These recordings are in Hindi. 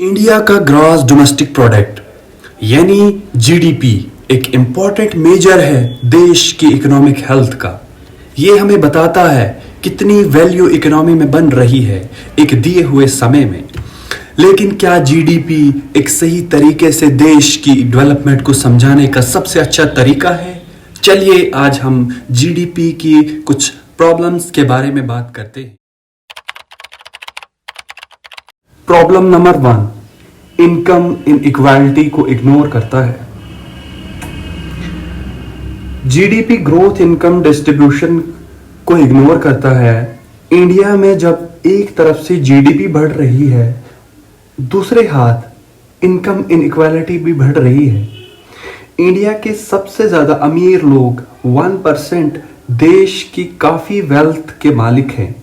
इंडिया का ग्रॉस डोमेस्टिक प्रोडक्ट यानी जीडीपी एक इम्पॉर्टेंट मेजर है देश की इकोनॉमिक हेल्थ का। ये हमें बताता है कितनी वैल्यू इकोनॉमी में बन रही है एक दिए हुए समय में। लेकिन क्या जीडीपी एक सही तरीके से देश की डेवलपमेंट को समझाने का सबसे अच्छा तरीका है? चलिए आज हम जीडीपी की कुछ प्रॉब्लम्स के बारे में बात करते हैं। प्रॉब्लम नंबर 1, इनकम इनइक्वालिटी को इग्नोर करता है। जीडीपी ग्रोथ इनकम डिस्ट्रीब्यूशन को इग्नोर करता है। इंडिया में जब एक तरफ से जीडीपी बढ़ रही है, दूसरे हाथ इनकम इनइक्वालिटी भी बढ़ रही है। इंडिया के सबसे ज्यादा अमीर लोग 1% देश की काफी वेल्थ के मालिक हैं,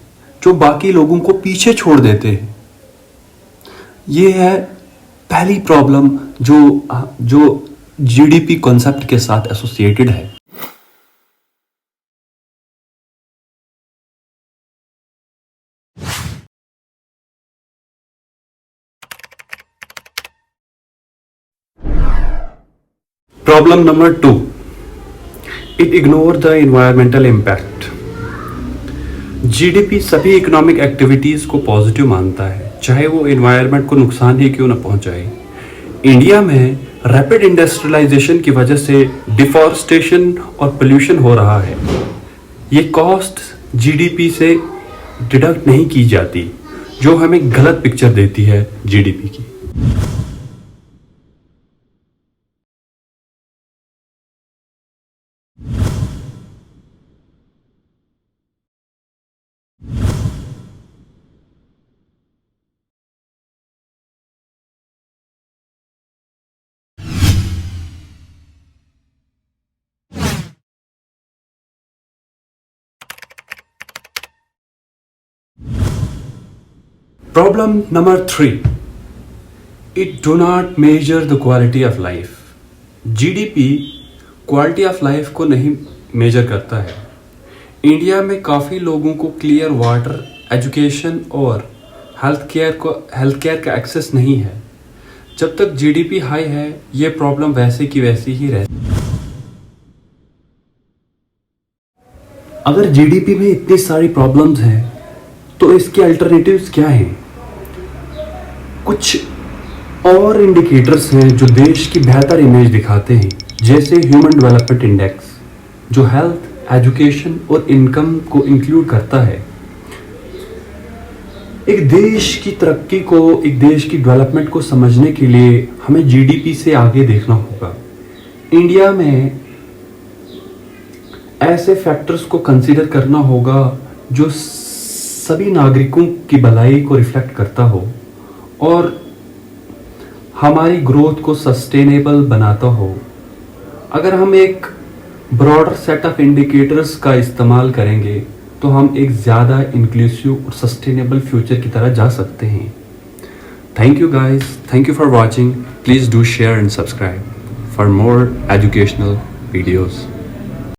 जो बाकी लोगों को पीछे छोड़ देते हैं। ये है पहली प्रॉब्लम जो जीडीपी कॉन्सेप्ट के साथ एसोसिएटेड है। Problem number 2, it ignore the environmental impact. GDP सभी इकोनॉमिक एक्टिविटीज को पॉजिटिव मानता है, चाहे वो एनवायरनमेंट को नुकसान ही क्यों न पहुंचाए। इंडिया में रैपिड इंडस्ट्रियलाइजेशन की वजह से डिफॉरेस्टेशन और पोल्यूशन हो रहा है। ये कॉस्ट जीडीपी से डिडक्ट नहीं की जाती, जो हमें गलत पिक्चर देती है जीडीपी की। Problem number 3, it do not measure the quality of life. GDP quality of life को नहीं मेजर करता है। इंडिया में काफ़ी लोगों को क्लियर वाटर, एजुकेशन और हेल्थ केयर का एक्सेस नहीं है। जब तक जीडीपी हाई है, ये प्रॉब्लम वैसे की वैसी ही रहती। अगर जीडीपी में इतनी सारी प्रॉब्लम्स हैं, तो इसके अल्टरनेटिव्स क्या हैं? कुछ और इंडिकेटर्स हैं जो देश की बेहतर इमेज दिखाते हैं, जैसे ह्यूमन डेवलपमेंट इंडेक्स, जो हेल्थ, एजुकेशन और इनकम को इंक्लूड करता है। एक देश की तरक्की को, एक देश की डेवलपमेंट को समझने के लिए हमें जीडीपी से आगे देखना होगा। इंडिया में ऐसे फैक्टर्स को कंसीडर करना होगा जो सभी नागरिकों की भलाई को रिफ्लेक्ट करता हो और हमारी ग्रोथ को सस्टेनेबल बनाता हो। अगर हम एक ब्रॉडर सेट ऑफ इंडिकेटर्स का इस्तेमाल करेंगे, तो हम एक ज़्यादा इंक्लूसिव और सस्टेनेबल फ्यूचर की तरह जा सकते हैं। Thank you guys, thank you for watching. Please do share and subscribe for more educational videos.